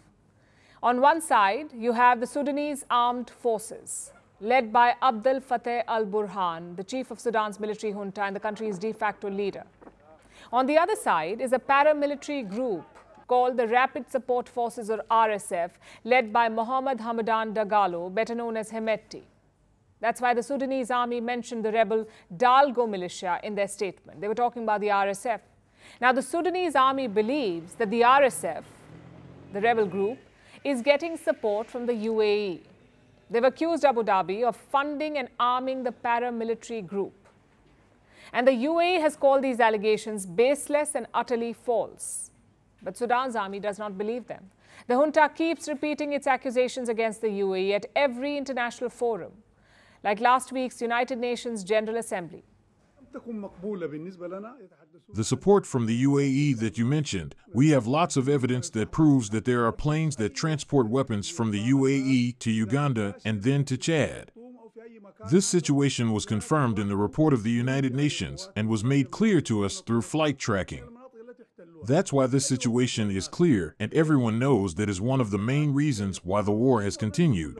On one side, you have the Sudanese armed forces, led by Abdel Fattah al-Burhan, the chief of Sudan's military junta and the country's de facto leader. On the other side is a paramilitary group called the Rapid Support Forces, or RSF, led by Mohammed Hamadan Dagalo, better known as Hemeti. That's why the Sudanese army mentioned the rebel Dalgo militia in their statement. They were talking about the RSF. Now, the Sudanese army believes that the RSF, the rebel group, is getting support from the UAE. They've accused Abu Dhabi of funding and arming the paramilitary group. And the UAE has called these allegations baseless and utterly false. But Sudan's army does not believe them. The junta keeps repeating its accusations against the UAE at every international forum, like last week's United Nations General Assembly. The support from the UAE that you mentioned, we have lots of evidence that proves that there are planes that transport weapons from the UAE to Uganda and then to Chad. This situation was confirmed in the report of the United Nations and was made clear to us through flight tracking. That's why this situation is clear, and everyone knows that is one of the main reasons why the war has continued.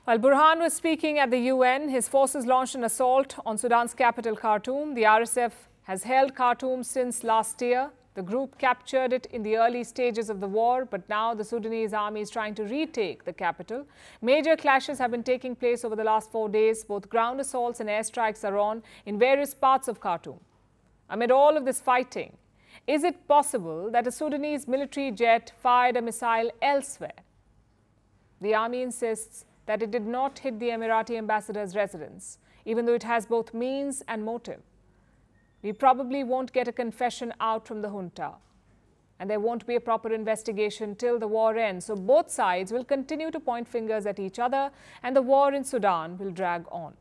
While Burhan was speaking at the UN, his forces launched an assault on Sudan's capital, Khartoum. The RSF has held Khartoum since last year. The group captured it in the early stages of the war, but now the Sudanese army is trying to retake the capital. Major clashes have been taking place over the last 4 days. Both ground assaults and airstrikes are on in various parts of Khartoum. Amid all of this fighting, is it possible that a Sudanese military jet fired a missile elsewhere? The army insists that it did not hit the Emirati ambassador's residence, even though it has both means and motive. We probably won't get a confession out from the junta, and there won't be a proper investigation till the war ends. So both sides will continue to point fingers at each other, and the war in Sudan will drag on.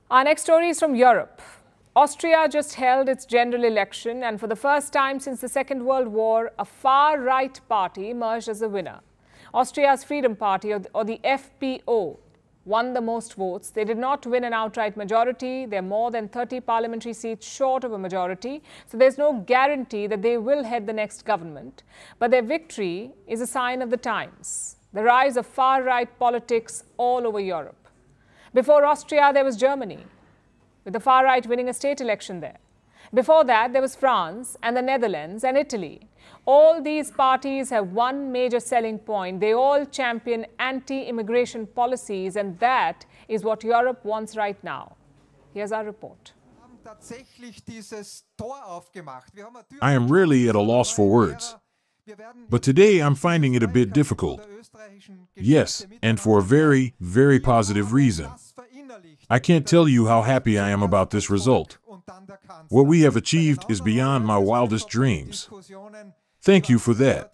Our next story is from Europe. Austria just held its general election, and for the first time since the Second World War, a far-right party emerged as a winner. Austria's Freedom Party, or the FPO, won the most votes. They did not win an outright majority. They're more than 30 parliamentary seats short of a majority, so there's no guarantee that they will head the next government. But their victory is a sign of the times, the rise of far-right politics all over Europe. Before Austria, there was Germany, with the far right winning a state election there. Before that, there was France and the Netherlands and Italy. All these parties have one major selling point. They all champion anti-immigration policies, and that is what Europe wants right now. Here's our report. I am rarely at a loss for words, but today I'm finding it a bit difficult. Yes, and for a very, very positive reason. I can't tell you how happy I am about this result. What we have achieved is beyond my wildest dreams. Thank you for that.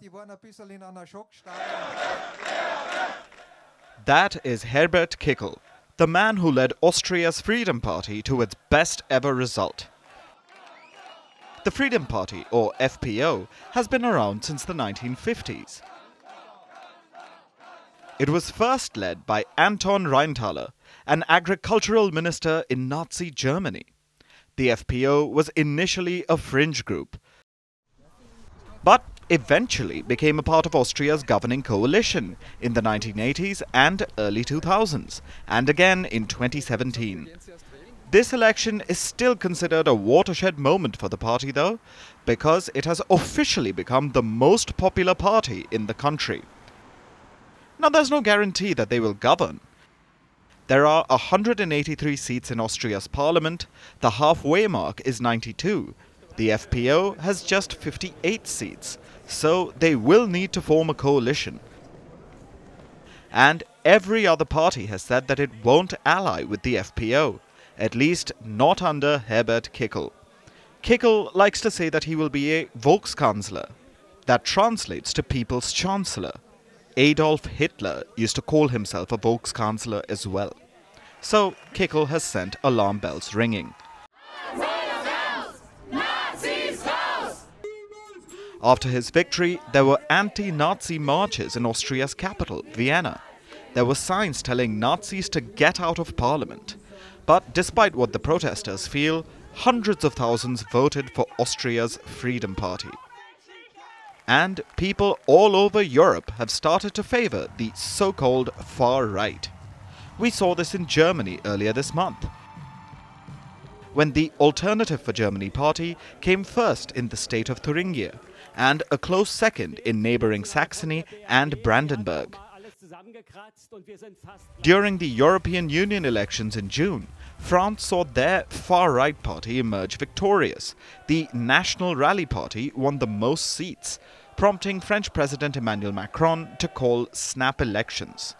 That is Herbert Kickl, the man who led Austria's Freedom Party to its best ever result. The Freedom Party, or FPO, has been around since the 1950s. It was first led by Anton Rheintaler, an agricultural minister in Nazi Germany. The FPO was initially a fringe group, but eventually became a part of Austria's governing coalition in the 1980s and early 2000s, and again in 2017. This election is still considered a watershed moment for the party, though, because it has officially become the most popular party in the country. Now, there's no guarantee that they will govern. There are 183 seats in Austria's parliament. The halfway mark is 92. The FPO has just 58 seats, so they will need to form a coalition. And every other party has said that it won't ally with the FPO, at least not under Herbert Kickl. Kickl likes to say that he will be a Volkskanzler. That translates to People's Chancellor. Adolf Hitler used to call himself a Volkskanzler as well. So Kickl has sent alarm bells ringing. After his victory, there were anti-Nazi marches in Austria's capital, Vienna. There were signs telling Nazis to get out of parliament. But despite what the protesters feel, hundreds of thousands voted for Austria's Freedom Party. And people all over Europe have started to favor the so-called far right. We saw this in Germany earlier this month, when the Alternative for Germany party came first in the state of Thuringia, and a close second in neighboring Saxony and Brandenburg. During the European Union elections in June, France saw their far-right party emerge victorious. The National Rally Party won the most seats, prompting French President Emmanuel Macron to call snap elections.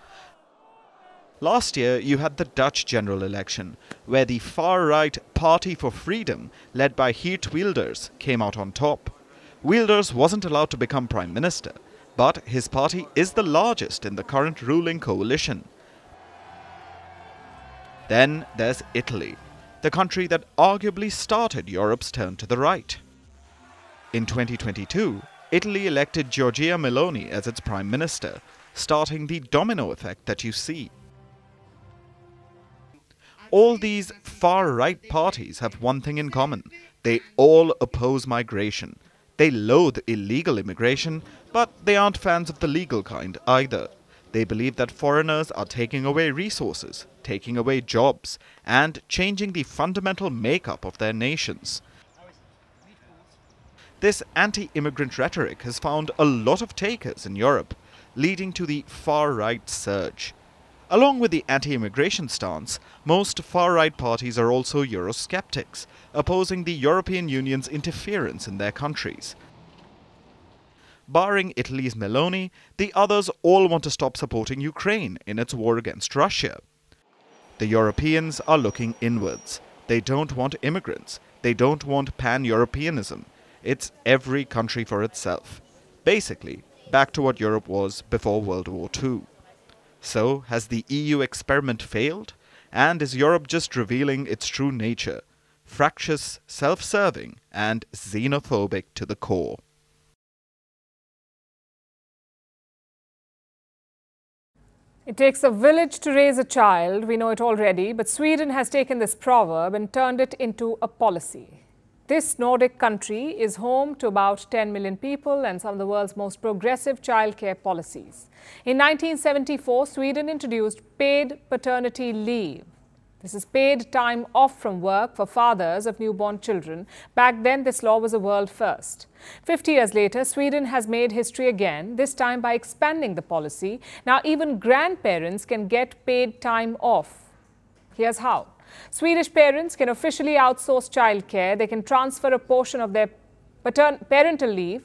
Last year, you had the Dutch general election, where the far-right Party for Freedom, led by Geert Wilders, came out on top. Wilders wasn't allowed to become prime minister, but his party is the largest in the current ruling coalition. Then there's Italy, the country that arguably started Europe's turn to the right. In 2022, Italy elected Giorgia Meloni as its prime minister, starting the domino effect that you see. All these far-right parties have one thing in common. They all oppose migration. They loathe illegal immigration, but they aren't fans of the legal kind either. They believe that foreigners are taking away resources, taking away jobs, and changing the fundamental makeup of their nations. This anti-immigrant rhetoric has found a lot of takers in Europe, leading to the far-right surge. Along with the anti-immigration stance, most far-right parties are also Eurosceptics, opposing the European Union's interference in their countries. Barring Italy's Meloni, the others all want to stop supporting Ukraine in its war against Russia. The Europeans are looking inwards. They don't want immigrants. They don't want pan-Europeanism. It's every country for itself. Basically, back to what Europe was before World War II. So, has the EU experiment failed? And is Europe just revealing its true nature? Fractious, self-serving, and xenophobic to the core. It takes a village to raise a child, we know it already, but Sweden has taken this proverb and turned it into a policy. This Nordic country is home to about 10 million people and some of the world's most progressive childcare policies. In 1974, Sweden introduced paid paternity leave. This is paid time off from work for fathers of newborn children. Back then, this law was a world first. 50 years later, Sweden has made history again, this time by expanding the policy. Now, even grandparents can get paid time off. Here's how. Swedish parents can officially outsource childcare. They can transfer a portion of their parental leave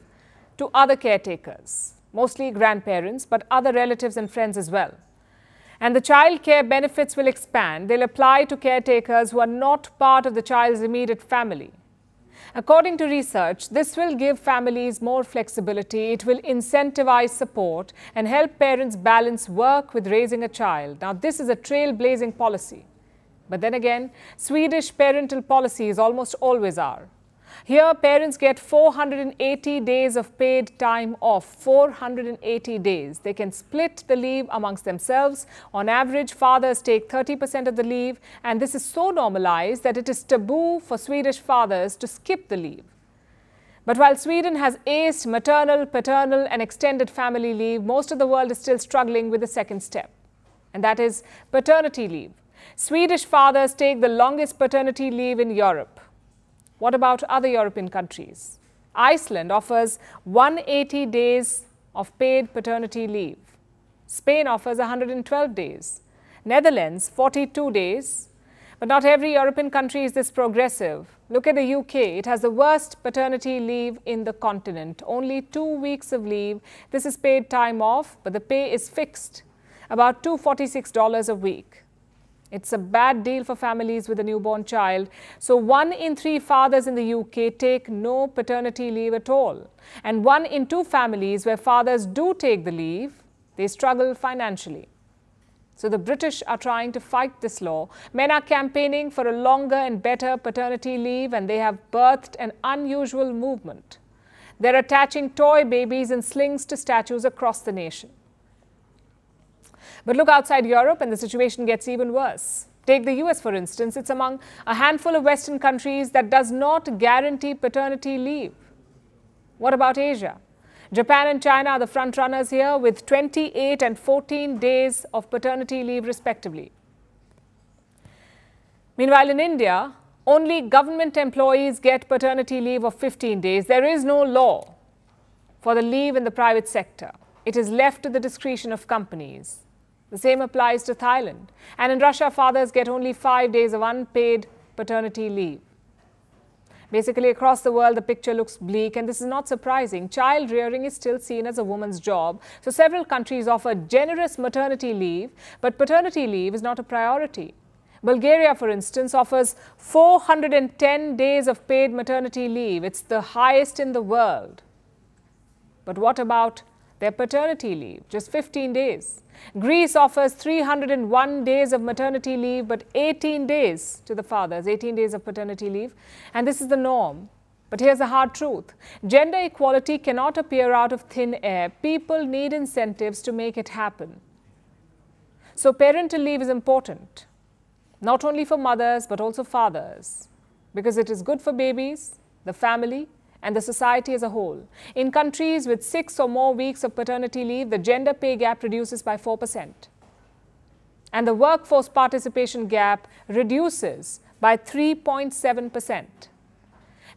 to other caretakers, mostly grandparents, but other relatives and friends as well. And the childcare benefits will expand. They'll apply to caretakers who are not part of the child's immediate family. According to research, this will give families more flexibility. It will incentivize support and help parents balance work with raising a child. Now, this is a trailblazing policy. But then again, Swedish parental policies almost always are. Here, parents get 480 days of paid time off, 480 days. They can split the leave amongst themselves. On average, fathers take 30% of the leave, and this is so normalized that it is taboo for Swedish fathers to skip the leave. But while Sweden has aced maternal, paternal, and extended family leave, most of the world is still struggling with the second step, and that is paternity leave. Swedish fathers take the longest paternity leave in Europe. What about other European countries? Iceland offers 180 days of paid paternity leave. Spain offers 112 days. Netherlands, 42 days. But not every European country is this progressive. Look at the UK. It has the worst paternity leave in the continent. Only 2 weeks of leave. This is paid time off, but the pay is fixed. about $246 a week. It's a bad deal for families with a newborn child. So 1 in 3 fathers in the UK take no paternity leave at all. And 1 in 2 families where fathers do take the leave, they struggle financially. So the British are trying to fight this law. Men are campaigning for a longer and better paternity leave, and they have birthed an unusual movement. They're attaching toy babies in slings to statues across the nation. But look outside Europe and the situation gets even worse. Take the US, for instance. It's among a handful of Western countries that does not guarantee paternity leave. What about Asia? Japan and China are the front runners here with 28 and 14 days of paternity leave respectively. Meanwhile, in India, only government employees get paternity leave of 15 days. There is no law for the leave in the private sector. It is left to the discretion of companies. The same applies to Thailand. And in Russia, fathers get only 5 days of unpaid paternity leave. Basically, across the world, the picture looks bleak, and this is not surprising. Child rearing is still seen as a woman's job. So several countries offer generous maternity leave, but paternity leave is not a priority. Bulgaria, for instance, offers 410 days of paid maternity leave. It's the highest in the world. But what about their paternity leave? Just 15 days. Greece offers 301 days of maternity leave, but 18 days to the fathers, 18 days of paternity leave. And this is the norm. But here's the hard truth. Gender equality cannot appear out of thin air. People need incentives to make it happen. So parental leave is important, not only for mothers, but also fathers, because it is good for babies, the family, and the society as a whole. In countries with 6 or more weeks of paternity leave, the gender pay gap reduces by 4%. And the workforce participation gap reduces by 3.7%.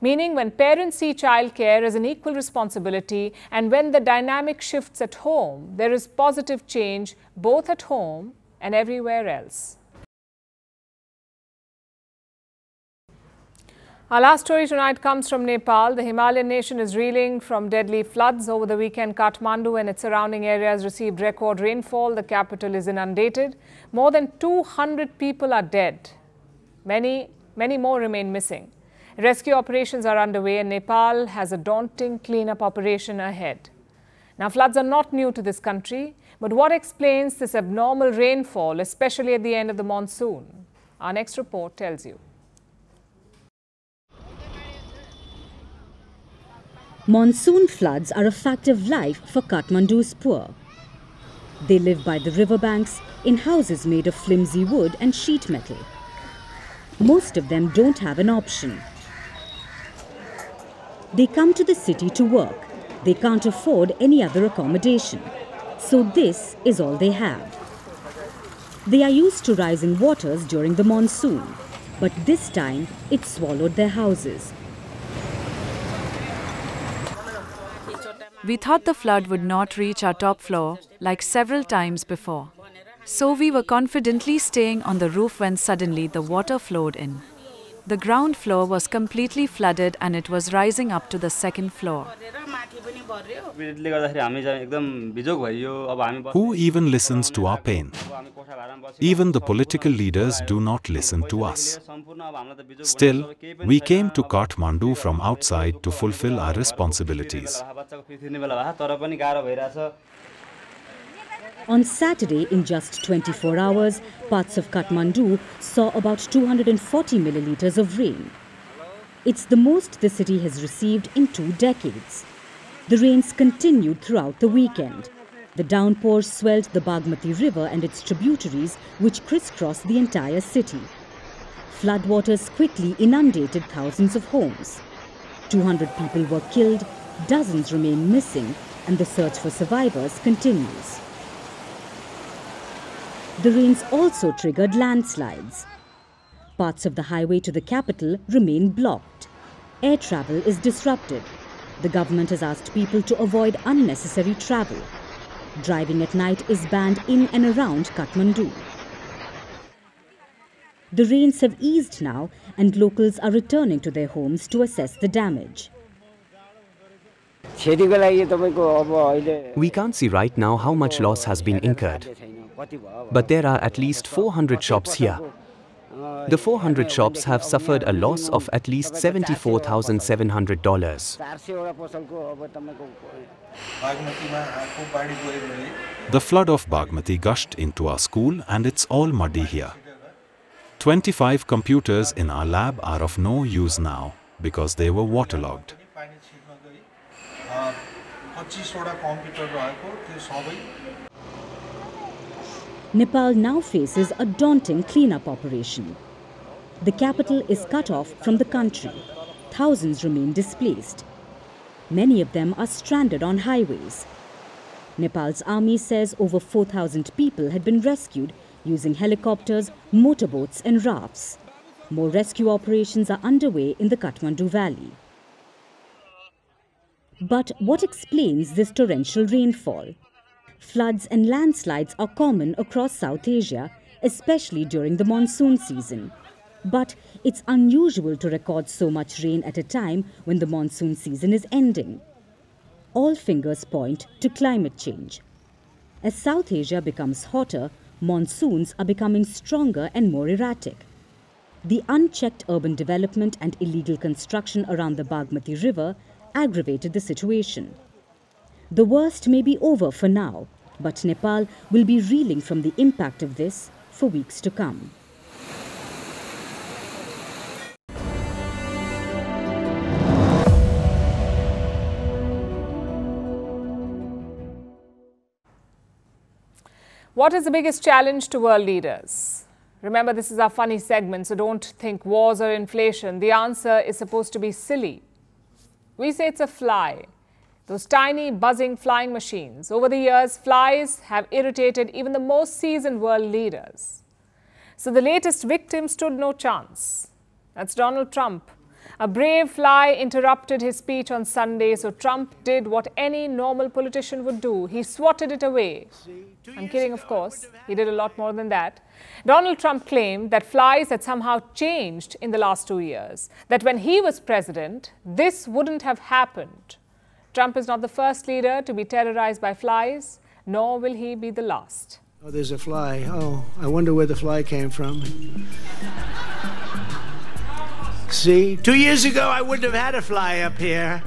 Meaning when parents see childcare as an equal responsibility, and when the dynamic shifts at home, there is positive change both at home and everywhere else. Our last story tonight comes from Nepal. The Himalayan nation is reeling from deadly floods. Over the weekend, Kathmandu and its surrounding areas received record rainfall. The capital is inundated. More than 200 people are dead. Many more remain missing. Rescue operations are underway, and Nepal has a daunting cleanup operation ahead. Now, floods are not new to this country, but what explains this abnormal rainfall, especially at the end of the monsoon? Our next report tells you. Monsoon floods are a fact of life for Kathmandu's poor. They live by the riverbanks in houses made of flimsy wood and sheet metal. Most of them don't have an option. They come to the city to work. They can't afford any other accommodation. So this is all they have. They are used to rising waters during the monsoon, but this time it swallowed their houses. We thought the flood would not reach our top floor like several times before. So we were confidently staying on the roof when suddenly the water flowed in. The ground floor was completely flooded and it was rising up to the second floor. Who even listens to our pain? Even the political leaders do not listen to us. Still, we came to Kathmandu from outside to fulfill our responsibilities. On Saturday, in just 24 hours, parts of Kathmandu saw about 240 milliliters of rain. It's the most the city has received in 2 decades. The rains continued throughout the weekend. The downpours swelled the Bagmati River and its tributaries, which crisscross the entire city. Floodwaters quickly inundated thousands of homes. 200 people were killed, dozens remain missing, and the search for survivors continues. The rains also triggered landslides. Parts of the highway to the capital remain blocked. Air travel is disrupted. The government has asked people to avoid unnecessary travel. Driving at night is banned in and around Kathmandu. The rains have eased now, and locals are returning to their homes to assess the damage. We can't see right now how much loss has been incurred. But there are at least 400 shops here. The 400 shops have suffered a loss of at least $74,700. The flood of Bagmati gushed into our school and it's all muddy here. 25 computers in our lab are of no use now because they were waterlogged. Nepal now faces a daunting cleanup operation. The capital is cut off from the country. Thousands remain displaced. Many of them are stranded on highways. Nepal's army says over 4,000 people had been rescued using helicopters, motorboats and rafts. More rescue operations are underway in the Kathmandu Valley. But what explains this torrential rainfall? Floods and landslides are common across South Asia, especially during the monsoon season. But it's unusual to record so much rain at a time when the monsoon season is ending. All fingers point to climate change. As South Asia becomes hotter, monsoons are becoming stronger and more erratic. The unchecked urban development and illegal construction around the Bagmati River aggravated the situation. The worst may be over for now, but Nepal will be reeling from the impact of this for weeks to come. What is the biggest challenge to world leaders? Remember, this is our funny segment, so don't think wars or inflation. The answer is supposed to be silly. We say it's a fly. Those tiny, buzzing flying machines. Over the years, flies have irritated even the most seasoned world leaders. So the latest victim stood no chance. That's Donald Trump. A brave fly interrupted his speech on Sunday, so Trump did what any normal politician would do. He swatted it away. I'm kidding, of course. He did a lot more than that. Donald Trump claimed that flies had somehow changed in the last 2 years, that when he was president, this wouldn't have happened. Trump is not the first leader to be terrorized by flies, nor will he be the last. Oh, there's a fly. Oh, I wonder where the fly came from. See, 2 years ago I wouldn't have had a fly up here.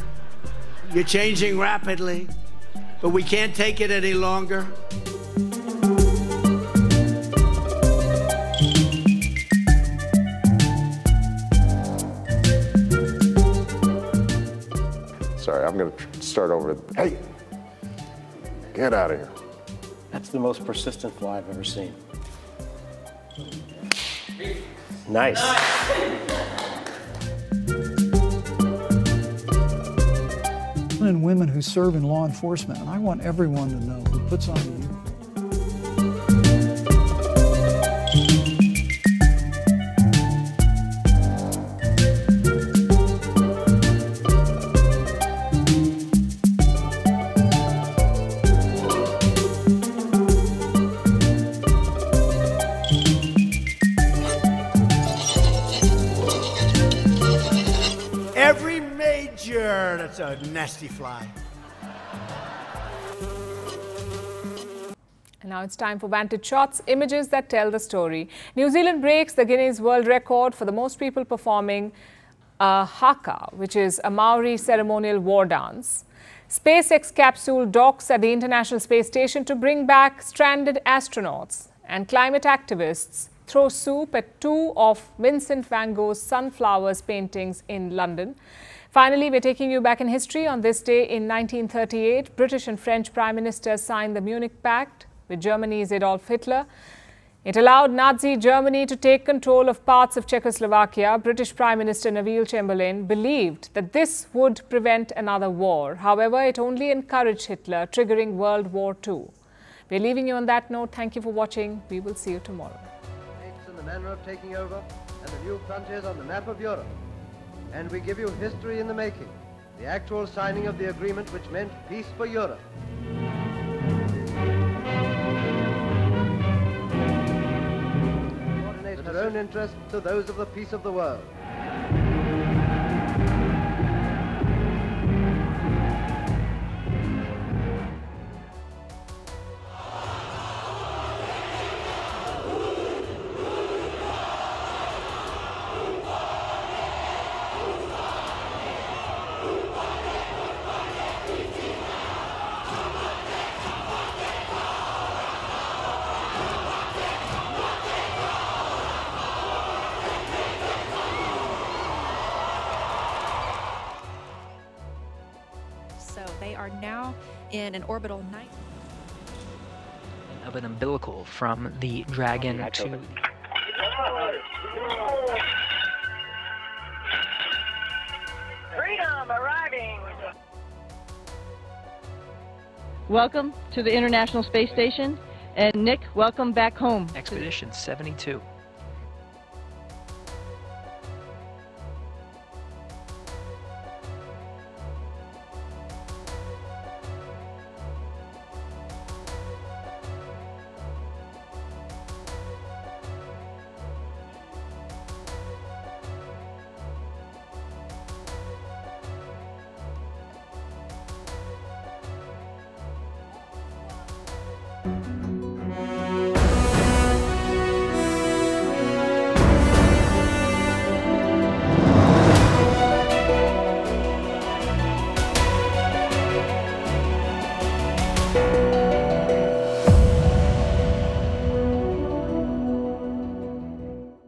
You're changing rapidly, but we can't take it any longer. Sorry, I'm going to start over. Hey, get out of here. That's the most persistent fly I've ever seen. Nice. And women who serve in law enforcement, and I want everyone to know who puts on the uniform. That's a nasty fly. And now it's time for Vantage Shots, images that tell the story. New Zealand breaks the Guinness World Record for the most people performing a haka, which is a Maori ceremonial war dance. SpaceX capsule docks at the International Space Station to bring back stranded astronauts. And climate activists throw soup at 2 of Vincent van Gogh's Sunflowers paintings in London. Finally, we're taking you back in history. On this day in 1938, British and French Prime Ministers signed the Munich Pact with Germany's Adolf Hitler. It allowed Nazi Germany to take control of parts of Czechoslovakia. British Prime Minister Neville Chamberlain believed that this would prevent another war. However, it only encouraged Hitler, triggering World War II. We're leaving you on that note. Thank you for watching. We will see you tomorrow. In the manner of taking over and the new frontiers on the map of Europe. And we give you history in the making, the actual signing of the agreement which meant peace for Europe. Coordinate her own interests to those of the peace of the world. are now in an orbital night of an umbilical from the Dragon to Freedom arriving. Welcome to the International Space Station, and Nick, welcome back home. Expedition 72. Thank you.